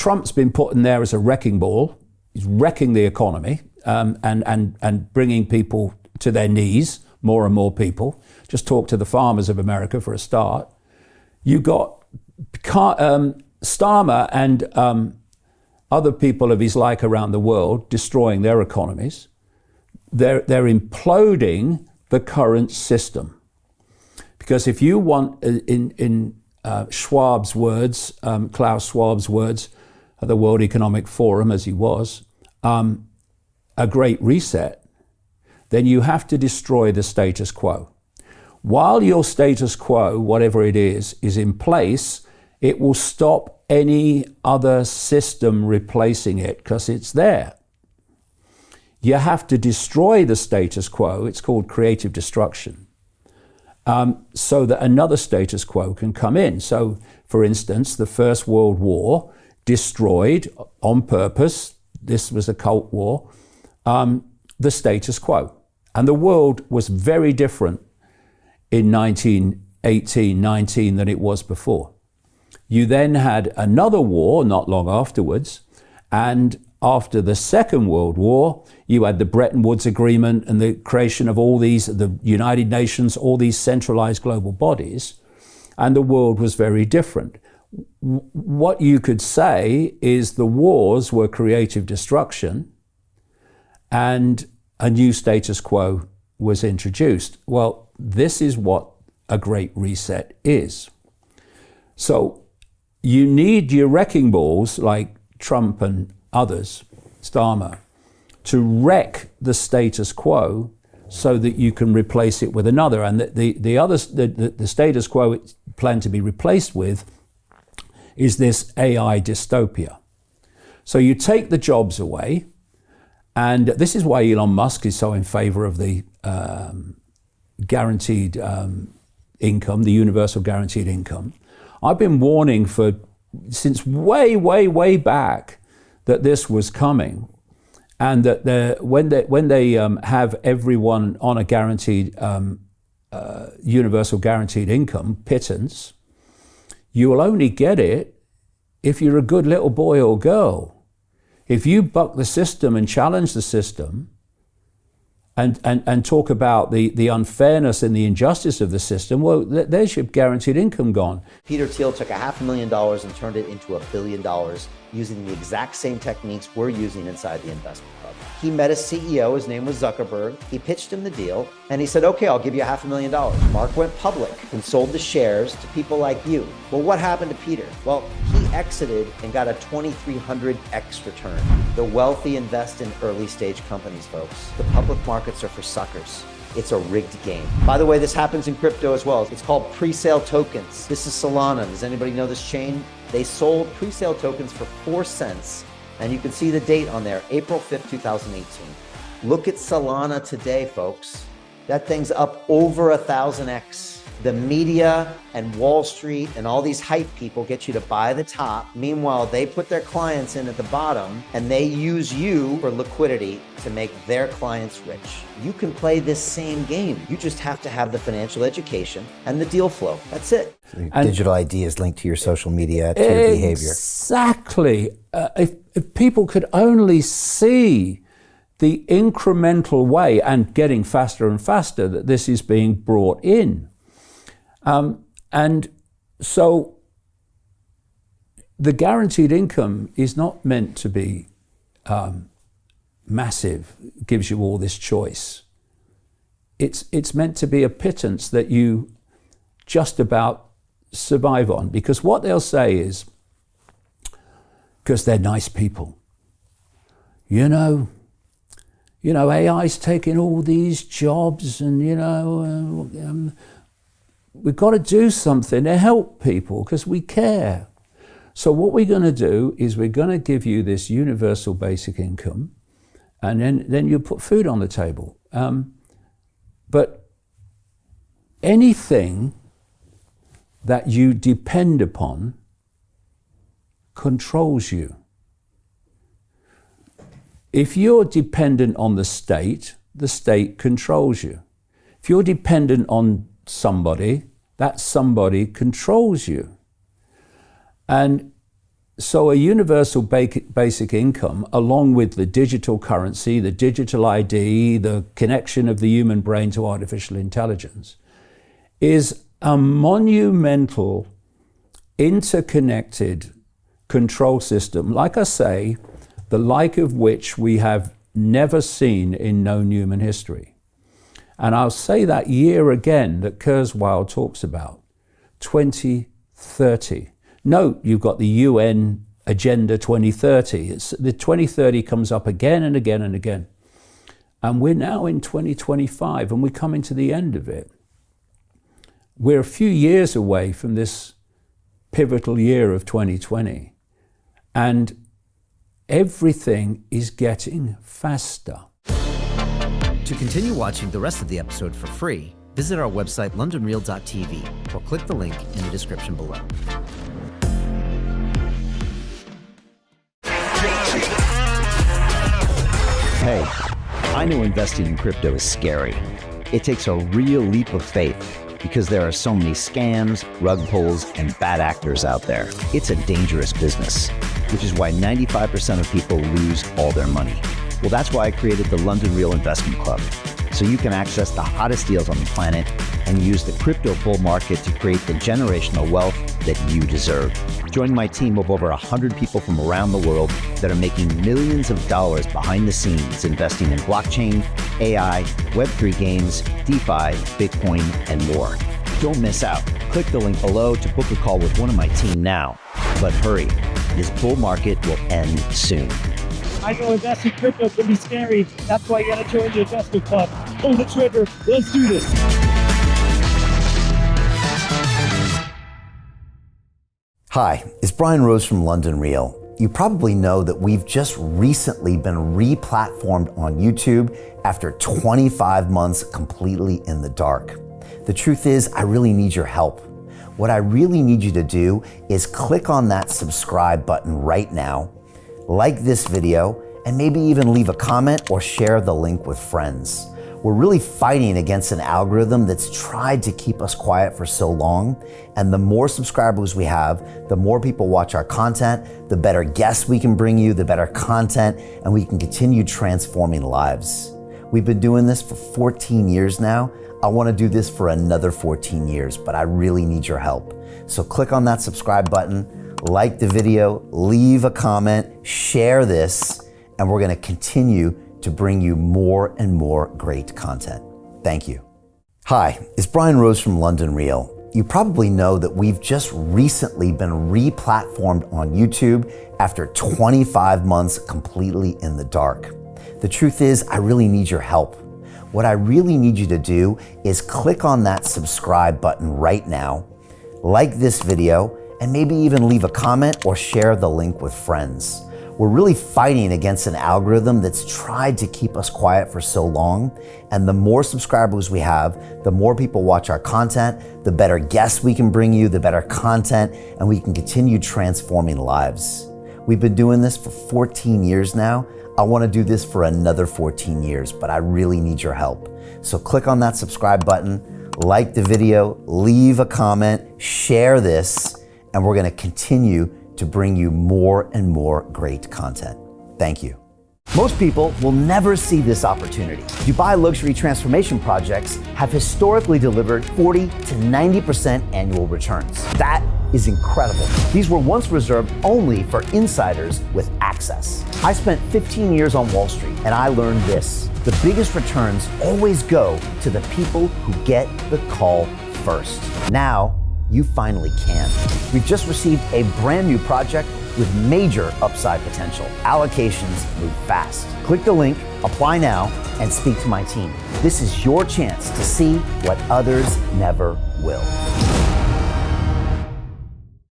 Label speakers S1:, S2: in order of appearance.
S1: Trump's been put in there as a wrecking ball. He's wrecking the economy and bringing people to their knees, more and more people. Just talk to the farmers of America for a start. You got Starmer and other people of his like around the world destroying their economies. They're imploding the current system. Because if you want, in Schwab's words, Klaus Schwab's words at the World Economic Forum, as he was, a great reset, then you have to destroy the status quo. While your status quo, whatever it is in place, it will stop any other system replacing it because it's there. You have to destroy the status quo. It's called creative destruction. So that another status quo can come in. So, for instance, the First World War destroyed on purpose, this was a Cold War, the status quo. And the world was very different in 1918-19 than it was before. You then had another war not long afterwards, and after the Second World War, you had the Bretton Woods Agreement and the creation of all these, the United Nations, all these centralized global bodies, and the world was very different. What you could say is the wars were creative destruction and a new status quo was introduced. Well, this is what a great reset is. So you need your wrecking balls like Trump and others, Starmer, to wreck the status quo so that you can replace it with another. And the status quo it's planned to be replaced with is this AI dystopia. So you take the jobs away, and this is why Elon Musk is so in favor of the guaranteed income, the universal guaranteed income. I've been warning since way back that this was coming, and that when they have everyone on a guaranteed universal guaranteed income pittance, you will only get it if you're a good little boy or girl. If you buck the system and challenge the system and talk about the unfairness and the injustice of the system, well, there's your guaranteed income gone.
S2: Peter Thiel took $500,000 and turned it into $1 billion using the exact same techniques we're using inside the investment club. He met a CEO, his name was Zuckerberg. He pitched him the deal and he said, okay, I'll give you $500,000. Mark went public and sold the shares to people like you. Well, what happened to Peter? Well, he exited and got a 2,300x return. The wealthy invest in early stage companies, folks. The public markets are for suckers. It's a rigged game. By the way, this happens in crypto as well. It's called pre-sale tokens. This is Solana. Does anybody know this chain? They sold pre-sale tokens for 4 cents. And you can see the date on there, April 5th, 2018. Look at Solana today, folks. That thing's up over 1,000x. The media and Wall Street and all these hype people get you to buy the top. Meanwhile, they put their clients in at the bottom and they use you for liquidity to make their clients rich. You can play this same game. You just have to have the financial education and the deal flow. That's it.
S3: So digital ID is linked to your social media, to your behavior.
S1: Exactly. If people could only see the incremental way, and getting faster and faster, that this is being brought in. And so the guaranteed income is not meant to be massive, gives you all this choice. It's meant to be a pittance that you just about survive on, because what they'll say is, because they're nice people, you know, AI's taking all these jobs, and we've got to do something to help people because we care. So what we're going to do is we're going to give you this universal basic income, and then you put food on the table. But anything that you depend upon controls you. If you're dependent on the state controls you. If you're dependent on somebody, that somebody controls you. And So a universal basic income, along with the digital currency, the digital ID, the connection of the human brain to artificial intelligence, is a monumental, interconnected control system, like I say, the like of which we have never seen in known human history. And I'll say that year again that Kurzweil talks about, 2030. Note, you've got the UN Agenda 2030. The 2030 comes up again and again and again. And we're now in 2025 and we're coming to the end of it. We're a few years away from this pivotal year of 2020. And everything is getting faster.
S3: To continue watching the rest of the episode for free, visit our website londonreal.tv or click the link in the description below.
S4: Hey, I know investing in crypto is scary. It takes a real leap of faith because there are so many scams, rug pulls, and bad actors out there. It's a dangerous business, which is why 95% of people lose all their money. Well, that's why I created the London Real Investment Club, so you can access the hottest deals on the planet and use the crypto bull market to create the generational wealth that you deserve. Join my team of over 100 people from around the world that are making millions of dollars behind the scenes investing in blockchain, AI, Web3 games, DeFi, Bitcoin, and more. Don't miss out. Click the link below to book a call with one of my team now. But hurry, this bull market will end soon.
S5: I know investing in crypto can be scary. That's why you gotta join the investment club. Pull the trigger. Let's do this.
S3: Hi, it's Brian Rose from London Real. You probably know that we've just recently been re-platformed on YouTube after 25 months completely in the dark. The truth is, I really need your help. What I really need you to do is click on that subscribe button right now, like this video, and maybe even leave a comment or share the link with friends. We're really fighting against an algorithm that's tried to keep us quiet for so long. And the more subscribers we have, the more people watch our content, the better guests we can bring you, the better content, and we can continue transforming lives. We've been doing this for 14 years now. I want to do this for another 14 years, but I really need your help. So click on that subscribe button, like the video, leave a comment, share this, and we're going to continue to bring you more and more great content. Thank you. Hi, it's Brian Rose from London Real. You probably know that we've just recently been re-platformed on YouTube after 25 months completely in the dark. The truth is, I really need your help. What I really need you to do is click on that subscribe button right now, like this video, and maybe even leave a comment or share the link with friends. We're really fighting against an algorithm that's tried to keep us quiet for so long. And the more subscribers we have, the more people watch our content, the better guests we can bring you, the better content, and we can continue transforming lives. We've been doing this for 14 years now. I want to do this for another 14 years, but I really need your help. So click on that subscribe button, like the video, leave a comment, share this, and we're going to continue to bring you more and more great content. Thank you. Most people will never see this opportunity. Dubai luxury transformation projects have historically delivered 40 to 90% annual returns. That is incredible. These were once reserved only for insiders with access. I spent 15 years on Wall Street and I learned this: the biggest returns always go to the people who get the call first. Now, you finally can. We've just received a brand new project with major upside potential. Allocations move fast. Click the link, apply now, and speak to my team. This is your chance to see what others never will.